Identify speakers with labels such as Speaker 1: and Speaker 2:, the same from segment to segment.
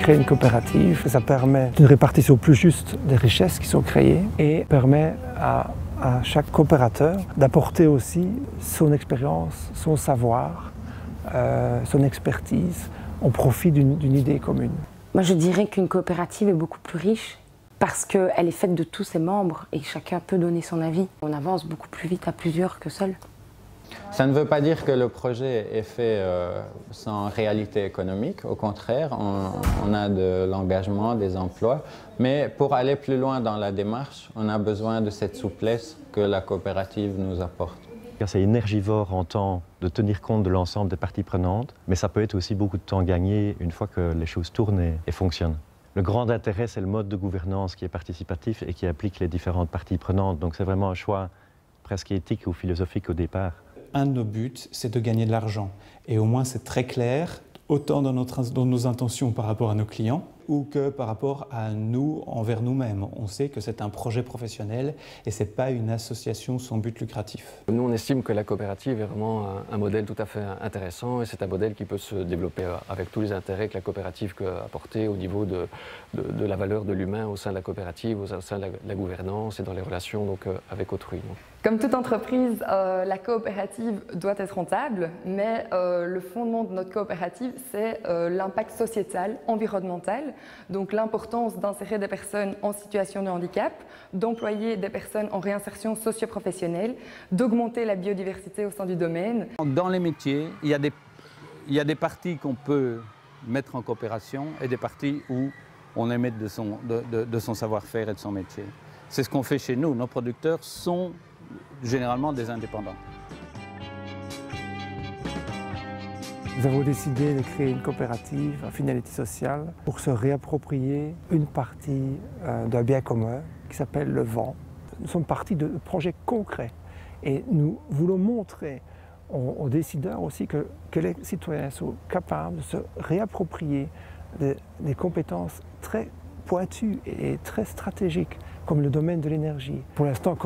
Speaker 1: Créer une coopérative, ça permet une répartition plus juste des richesses qui sont créées et permet à chaque coopérateur d'apporter aussi son expérience, son savoir, son expertise au profit d'une idée commune.
Speaker 2: Moi, je dirais qu'une coopérative est beaucoup plus riche parce qu'elle est faite de tous ses membres et chacun peut donner son avis. On avance beaucoup plus vite à plusieurs que seul.
Speaker 3: Ça ne veut pas dire que le projet est fait sans réalité économique. Au contraire, on a de l'engagement, des emplois. Mais pour aller plus loin dans la démarche, on a besoin de cette souplesse que la coopérative nous apporte.
Speaker 4: C'est énergivore en temps de tenir compte de l'ensemble des parties prenantes, mais ça peut être aussi beaucoup de temps gagné une fois que les choses tournent et fonctionnent. Le grand intérêt, c'est le mode de gouvernance qui est participatif et qui applique les différentes parties prenantes. Donc c'est vraiment un choix presque éthique ou philosophique au départ.
Speaker 5: Un de nos buts, c'est de gagner de l'argent. Et au moins, c'est très clair, autant dans nos intentions par rapport à nos clients ou que par rapport à nous, envers nous-mêmes. On sait que c'est un projet professionnel et ce n'est pas une association sans but lucratif.
Speaker 6: Nous, on estime que la coopérative est vraiment un modèle tout à fait intéressant et c'est un modèle qui peut se développer avec tous les intérêts que la coopérative peut apporter au niveau de la valeur de l'humain au sein de la coopérative, au sein de la gouvernance et dans les relations donc, avec autrui.
Speaker 7: Comme toute entreprise, la coopérative doit être rentable, mais le fondement de notre coopérative, c'est l'impact sociétal, environnemental, donc l'importance d'insérer des personnes en situation de handicap, d'employer des personnes en réinsertion socio-professionnelle, d'augmenter la biodiversité au sein du domaine.
Speaker 8: Dans les métiers, il y a des parties qu'on peut mettre en coopération et des parties où on émet de son savoir-faire et de son métier. C'est ce qu'on fait chez nous. Nos producteurs sont généralement des indépendants.
Speaker 1: Nous avons décidé de créer une coopérative à finalité sociale pour se réapproprier une partie d'un bien commun qui s'appelle le vent. Nous sommes partis de projets concrets et nous voulons montrer aux décideurs aussi que les citoyens sont capables de se réapproprier des compétences très pointues et très stratégiques comme le domaine de l'énergie. Pour l'instant,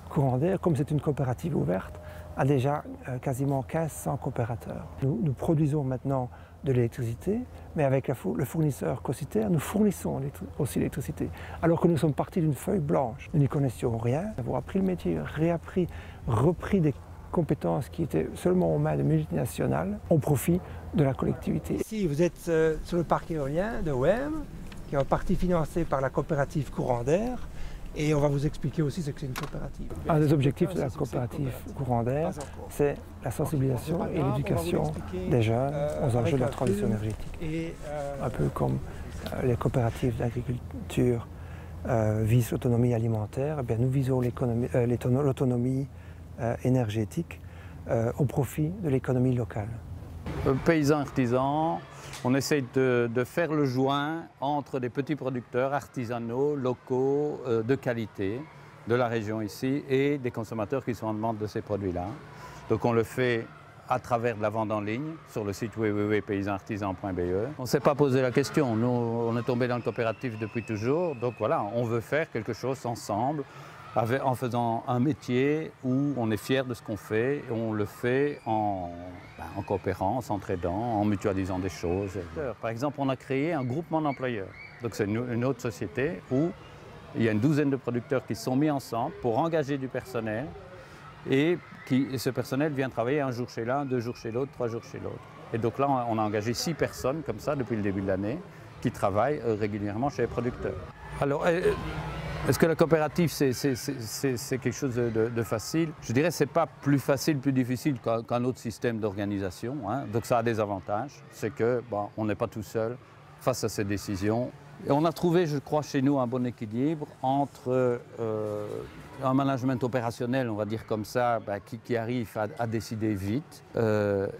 Speaker 1: Courant d'Air, comme c'est une coopérative ouverte, a déjà quasiment 1500 coopérateurs. Nous produisons maintenant de l'électricité, mais avec le fournisseur Cociter, nous fournissons aussi l'électricité. Alors que nous sommes partis d'une feuille blanche. Nous n'y connaissions rien. Nous avons appris le métier, repris des compétences qui étaient seulement aux mains de multinationales au profit de la collectivité. Ici, vous êtes sur le parc éolien de Wem, qui est en partie financé par la coopérative Courant d'Air. Et on va vous expliquer aussi ce que c'est une coopérative. Un des objectifs de la coopérative Courant d'Air, c'est la sensibilisation et l'éducation des jeunes aux enjeux de la transition énergétique. Un peu comme les coopératives d'agriculture visent l'autonomie alimentaire, eh bien, nous visons l'autonomie énergétique au profit de l'économie locale.
Speaker 8: Paysans artisans, on essaie de faire le joint entre des petits producteurs artisanaux, locaux, de qualité, de la région ici, et des consommateurs qui sont en demande de ces produits-là. Donc on le fait à travers de la vente en ligne sur le site www.paysansartisans.be. On ne s'est pas posé la question, nous on est tombé dans le coopératif depuis toujours, donc voilà, on veut faire quelque chose ensemble, en faisant un métier où on est fier de ce qu'on fait, et on le fait en coopérant, en s'entraidant, en mutualisant des choses. Par exemple, on a créé un groupement d'employeurs. Donc c'est une autre société où il y a une douzaine de producteurs qui se sont mis ensemble pour engager du personnel et ce personnel vient travailler un jour chez l'un, 2 jours chez l'autre, 3 jours chez l'autre. Et donc là, on a engagé 6 personnes comme ça depuis le début de l'année qui travaillent régulièrement chez les producteurs. Alors, est-ce que la coopérative, c'est quelque chose de facile? Je dirais que ce n'est pas plus facile, plus difficile qu'un autre système d'organisation. Hein. Donc ça a des avantages. C'est que on n'est pas tout seul face à ces décisions. Et on a trouvé, je crois, chez nous un bon équilibre entre un management opérationnel, on va dire comme ça, qui arrive à décider vite.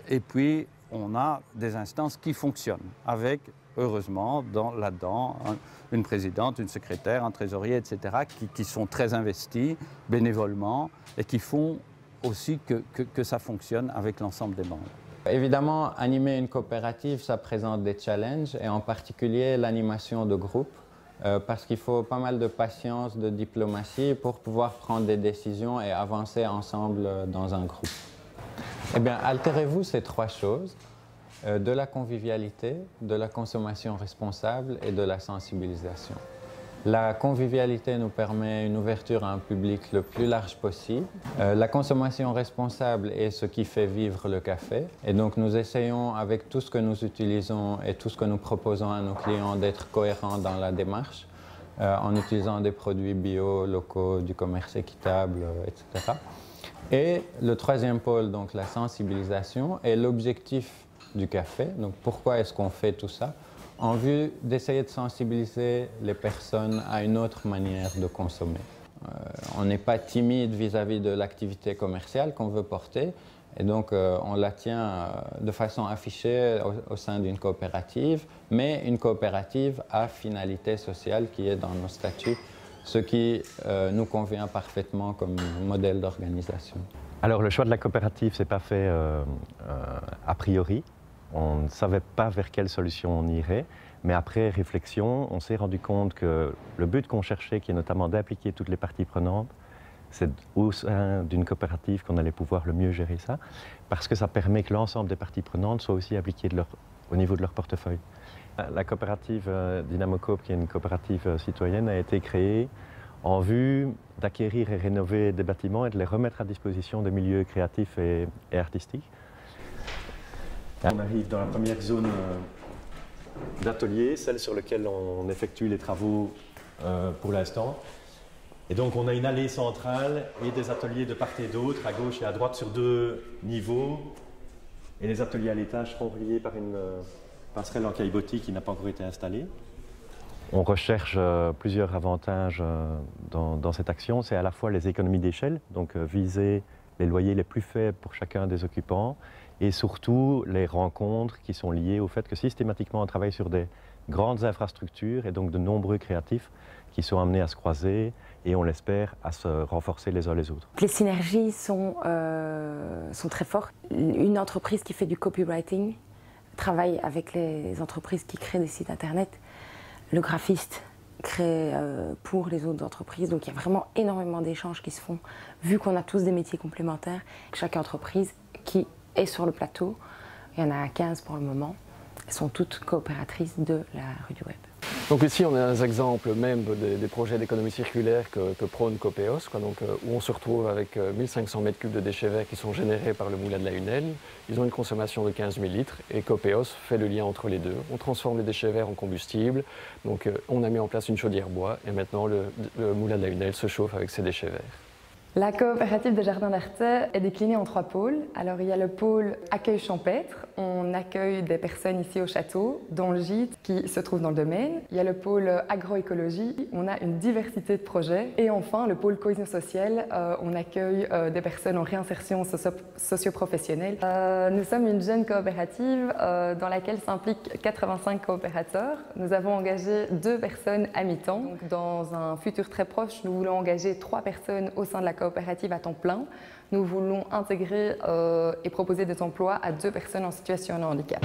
Speaker 8: Et puis, on a des instances qui fonctionnent avec, heureusement, là-dedans, une présidente, une secrétaire, un trésorier, etc., qui sont très investis bénévolement et qui font aussi que ça fonctionne avec l'ensemble des membres.
Speaker 3: Évidemment, animer une coopérative, ça présente des challenges, et en particulier l'animation de groupe, parce qu'il faut pas mal de patience, de diplomatie pour pouvoir prendre des décisions et avancer ensemble dans un groupe. Eh bien, altérez-vous ces 3 choses. de la convivialité, de la consommation responsable et de la sensibilisation. La convivialité nous permet une ouverture à un public le plus large possible. La consommation responsable est ce qui fait vivre le café. Et donc nous essayons avec tout ce que nous utilisons et tout ce que nous proposons à nos clients d'être cohérents dans la démarche en utilisant des produits bio, locaux, du commerce équitable, etc. Et le troisième pôle, donc la sensibilisation, est l'objectif du café. Donc pourquoi est-ce qu'on fait tout ça? En vue d'essayer de sensibiliser les personnes à une autre manière de consommer. On n'est pas timide vis-à-vis de l'activité commerciale qu'on veut porter et donc on la tient de façon affichée au sein d'une coopérative, mais une coopérative à finalité sociale qui est dans nos statuts, ce qui nous convient parfaitement comme modèle d'organisation.
Speaker 4: Alors le choix de la coopérative, ce n'est pas fait a priori. On ne savait pas vers quelle solution on irait, mais après réflexion, on s'est rendu compte que le but qu'on cherchait, qui est notamment d'impliquer toutes les parties prenantes, c'est au sein d'une coopérative qu'on allait pouvoir le mieux gérer ça, parce que ça permet que l'ensemble des parties prenantes soient aussi impliquées au niveau de leur portefeuille. La coopérative Dynamo Coop, qui est une coopérative citoyenne, a été créée en vue d'acquérir et rénover des bâtiments et de les remettre à disposition des milieux créatifs et artistiques. On arrive dans la première zone d'atelier, celle sur laquelle on effectue les travaux pour l'instant. Et donc on a une allée centrale et des ateliers de part et d'autre, à gauche et à droite sur 2 niveaux. Et les ateliers à l'étage seront reliés par une passerelle en caillebotis qui n'a pas encore été installée. On recherche plusieurs avantages dans cette action. C'est à la fois les économies d'échelle, donc viser les loyers les plus faibles pour chacun des occupants, et surtout les rencontres qui sont liées au fait que systématiquement on travaille sur des grandes infrastructures et donc de nombreux créatifs qui sont amenés à se croiser et on l'espère à se renforcer les uns les autres.
Speaker 2: Les synergies sont très fortes. Une entreprise qui fait du copywriting travaille avec les entreprises qui créent des sites internet. Le graphiste crée pour les autres entreprises. Donc il y a vraiment énormément d'échanges qui se font, vu qu'on a tous des métiers complémentaires. Chaque entreprise qui est sur le plateau, il y en a 15 pour le moment, elles sont toutes coopératrices de la rue du Web.
Speaker 6: Donc ici, on a des exemples même des projets d'économie circulaire que prône Copeos, où on se retrouve avec 1500 m3 de déchets verts qui sont générés par le moulin de la Hunelle. Ils ont une consommation de 15 000 litres et Copeos fait le lien entre les deux. On transforme les déchets verts en combustible, donc on a mis en place une chaudière bois et maintenant le moulin de la Hunelle se chauffe avec ces déchets verts.
Speaker 7: La coopérative des Jardins d'Arthez est déclinée en 3 pôles. Alors il y a le pôle accueil champêtre. On accueille des personnes ici au château, dans le gîte qui se trouve dans le domaine. Il y a le pôle agroécologie. On a une diversité de projets. Et enfin le pôle cohésion sociale. On accueille des personnes en réinsertion socio-professionnelle. Nous sommes une jeune coopérative dans laquelle s'impliquent 85 coopérateurs. Nous avons engagé 2 personnes à mi-temps. Donc, dans un futur très proche, nous voulons engager 3 personnes au sein de la coopérative à temps plein. Nous voulons intégrer et proposer des emplois à 2 personnes en situation de handicap.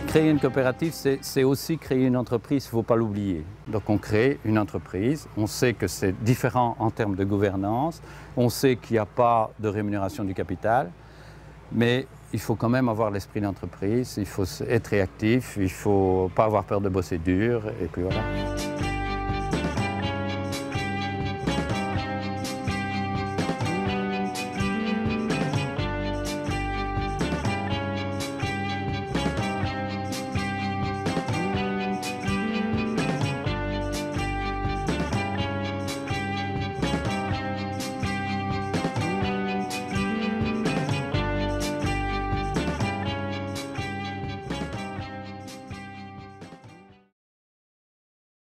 Speaker 8: Créer une coopérative, c'est aussi créer une entreprise, il ne faut pas l'oublier. Donc on crée une entreprise, on sait que c'est différent en termes de gouvernance, on sait qu'il n'y a pas de rémunération du capital, mais il faut quand même avoir l'esprit d'entreprise, il faut être réactif, il ne faut pas avoir peur de bosser dur, et puis voilà.